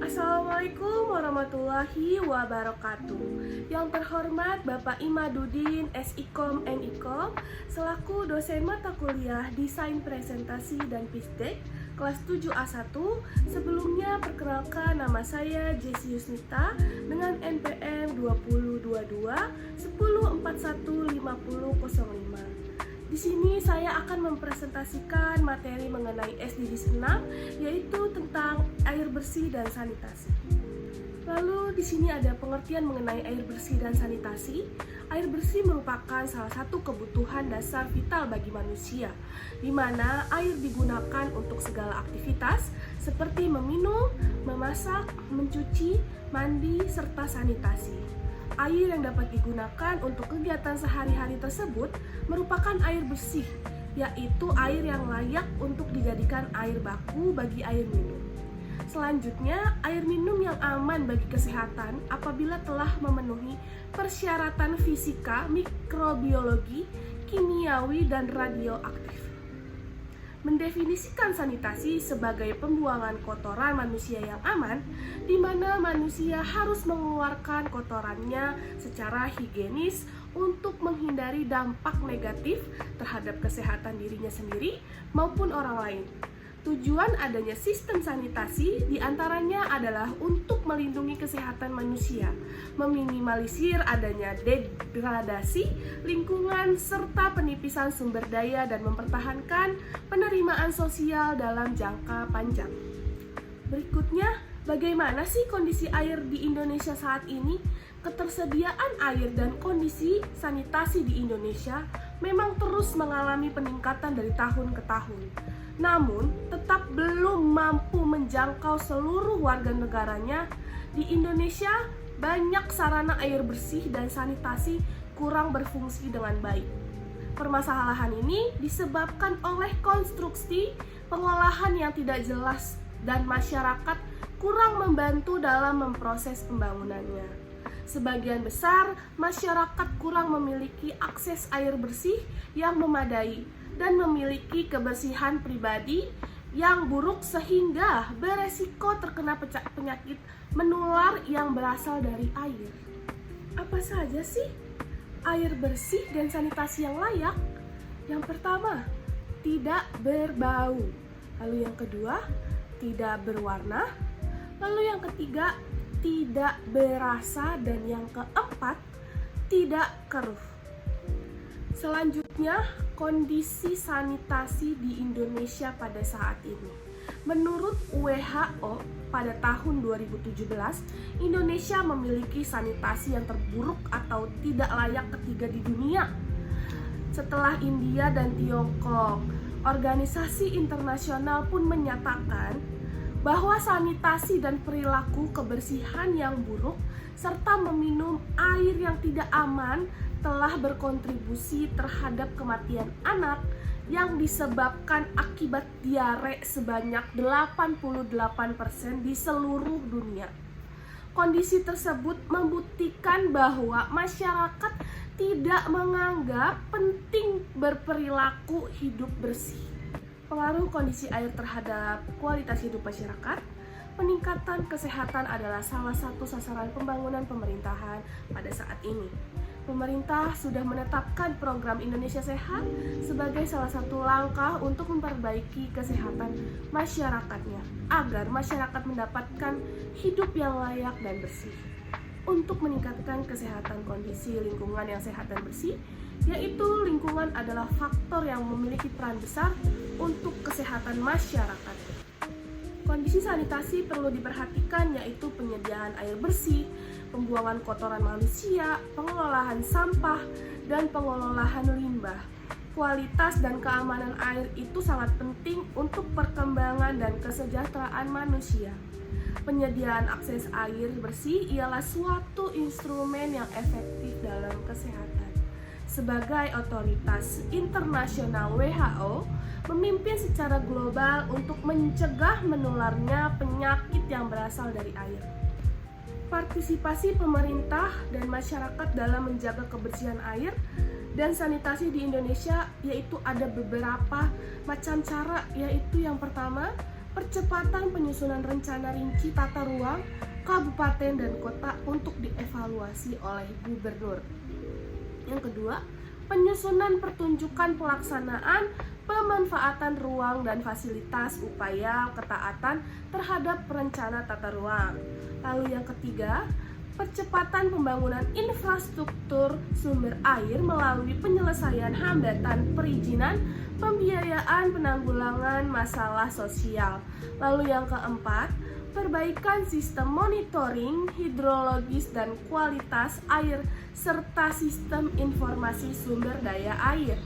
Assalamualaikum warahmatullahi wabarakatuh. Yang terhormat Bapak Imadudin SIKOM MIKOM selaku dosen mata kuliah Desain Presentasi dan Pisdek kelas 7A1. Sebelumnya perkenalkan, nama saya Jessi Yusnita dengan NPM 2022 10415005. Di sini saya akan mempresentasikan materi mengenai SDGs 6, yaitu tentang air bersih dan sanitasi. Lalu di sini ada pengertian mengenai air bersih dan sanitasi. Air bersih merupakan salah satu kebutuhan dasar vital bagi manusia, di mana air digunakan untuk segala aktivitas seperti meminum, memasak, mencuci, mandi, serta sanitasi. Air yang dapat digunakan untuk kegiatan sehari-hari tersebut merupakan air bersih, yaitu air yang layak untuk dijadikan air baku bagi air minum. Selanjutnya, air minum yang aman bagi kesehatan apabila telah memenuhi persyaratan fisika, mikrobiologi, kimiawi, dan radioaktif. Mendefinisikan sanitasi sebagai pembuangan kotoran manusia yang aman, di mana manusia harus mengeluarkan kotorannya secara higienis untuk menghindari dampak negatif terhadap kesehatan dirinya sendiri maupun orang lain. Tujuan adanya sistem sanitasi diantaranya adalah untuk melindungi kesehatan manusia, meminimalisir adanya degradasi lingkungan, serta penipisan sumber daya dan mempertahankan penerimaan sosial dalam jangka panjang. Berikutnya, bagaimana sih kondisi air di Indonesia saat ini? Ketersediaan air dan kondisi sanitasi di Indonesia memang terus mengalami peningkatan dari tahun ke tahun. Namun, tetap belum mampu menjangkau seluruh warga negaranya. Di Indonesia, banyak sarana air bersih dan sanitasi kurang berfungsi dengan baik. Permasalahan ini disebabkan oleh konstruksi pengolahan yang tidak jelas dan masyarakat kurang membantu dalam memproses pembangunannya. Sebagian besar masyarakat kurang memiliki akses air bersih yang memadai dan memiliki kebersihan pribadi yang buruk sehingga beresiko terkena penyakit menular yang berasal dari air. Apa saja sih air bersih dan sanitasi yang layak? Yang pertama, tidak berbau. Lalu yang kedua, tidak berwarna. Lalu yang ketiga, tidak berasa. Dan yang keempat, tidak keruh. Selanjutnya, kondisi sanitasi di Indonesia pada saat ini. Menurut WHO, pada tahun 2017, Indonesia memiliki sanitasi yang terburuk atau tidak layak ketiga di dunia. Setelah India dan Tiongkok, organisasi internasional pun menyatakan bahwa sanitasi dan perilaku kebersihan yang buruk serta meminum air yang tidak aman telah berkontribusi terhadap kematian anak yang disebabkan akibat diare sebanyak 88% di seluruh dunia. Kondisi tersebut membuktikan bahwa masyarakat tidak menganggap penting berperilaku hidup bersih. Pengaruh kondisi air terhadap kualitas hidup masyarakat. Peningkatan kesehatan adalah salah satu sasaran pembangunan pemerintahan pada saat ini. Pemerintah sudah menetapkan program Indonesia Sehat sebagai salah satu langkah untuk memperbaiki kesehatan masyarakatnya agar masyarakat mendapatkan hidup yang layak dan bersih. Untuk meningkatkan kesehatan kondisi lingkungan yang sehat dan bersih, yaitu lingkungan adalah faktor yang memiliki peran besar untuk kesehatan masyarakat. Kondisi sanitasi perlu diperhatikan, yaitu penyediaan air bersih, pembuangan kotoran manusia, pengelolaan sampah, dan pengelolaan limbah. Kualitas dan keamanan air itu sangat penting untuk perkembangan dan kesejahteraan manusia. Penyediaan akses air bersih ialah suatu instrumen yang efektif dalam kesehatan. Sebagai otoritas internasional, WHO memimpin secara global untuk mencegah menularnya penyakit yang berasal dari air. Partisipasi pemerintah dan masyarakat dalam menjaga kebersihan air dan sanitasi di Indonesia, yaitu ada beberapa macam cara, yaitu yang pertama, percepatan penyusunan rencana rinci tata ruang kabupaten dan kota untuk dievaluasi oleh gubernur. Yang kedua, penyusunan pertunjukan pelaksanaan pemanfaatan ruang dan fasilitas upaya ketaatan terhadap rencana tata ruang. Lalu yang ketiga, percepatan pembangunan infrastruktur sumber air melalui penyelesaian hambatan perizinan, pembiayaan penanggulangan masalah sosial. Lalu yang keempat, perbaikan sistem monitoring hidrologis dan kualitas air serta sistem informasi sumber daya air.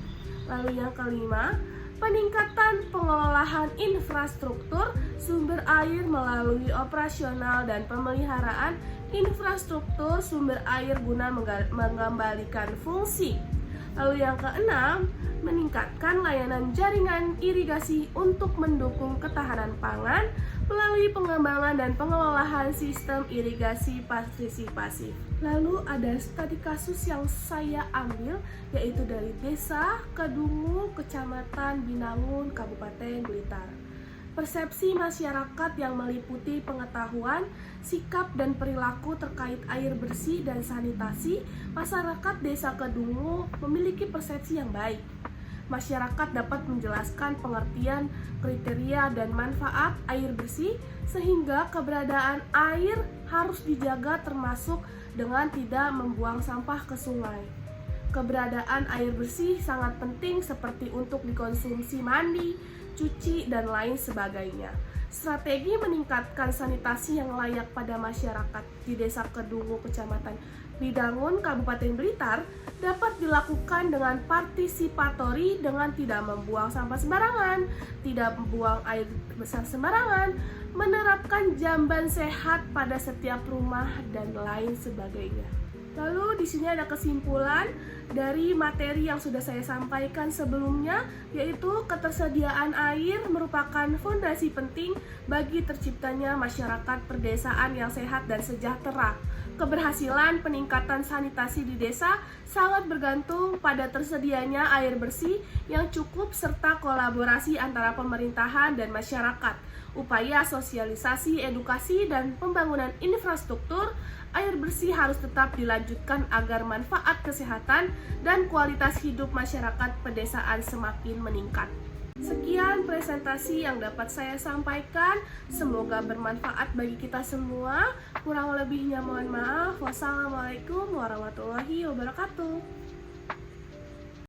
Lalu yang kelima, peningkatan pengelolaan infrastruktur sumber air melalui operasional dan pemeliharaan infrastruktur sumber air guna mengembalikan fungsi. Lalu yang keenam, meningkatkan layanan jaringan irigasi untuk mendukung ketahanan pangan melalui pengembangan dan pengelolaan sistem irigasi partisipasi. Lalu ada studi kasus yang saya ambil, yaitu dari Desa Kedungu, Kecamatan Binangun, Kabupaten Blitar. Persepsi masyarakat yang meliputi pengetahuan, sikap dan perilaku terkait air bersih dan sanitasi, masyarakat Desa Kedungu memiliki persepsi yang baik. Masyarakat dapat menjelaskan pengertian, kriteria, dan manfaat air bersih sehingga keberadaan air harus dijaga termasuk dengan tidak membuang sampah ke sungai. Keberadaan air bersih sangat penting seperti untuk dikonsumsi mandi, cuci, dan lain sebagainya. Strategi meningkatkan sanitasi yang layak pada masyarakat di Desa Kedungu, Kecamatan Binangun, Kabupaten Blitar dapat dilakukan dengan partisipatori dengan tidak membuang sampah sembarangan, tidak membuang air besar sembarangan, menerapkan jamban sehat pada setiap rumah, dan lain sebagainya. Lalu di sini ada kesimpulan dari materi yang sudah saya sampaikan sebelumnya, yaitu ketersediaan air merupakan fondasi penting bagi terciptanya masyarakat perdesaan yang sehat dan sejahtera. Keberhasilan peningkatan sanitasi di desa sangat bergantung pada tersedianya air bersih yang cukup serta kolaborasi antara pemerintahan dan masyarakat. Upaya sosialisasi, edukasi, dan pembangunan infrastruktur air bersih harus tetap dilanjutkan agar manfaat kesehatan dan kualitas hidup masyarakat pedesaan semakin meningkat. Sekian presentasi yang dapat saya sampaikan. Semoga bermanfaat bagi kita semua. Kurang lebihnya mohon maaf. Wassalamualaikum warahmatullahi wabarakatuh.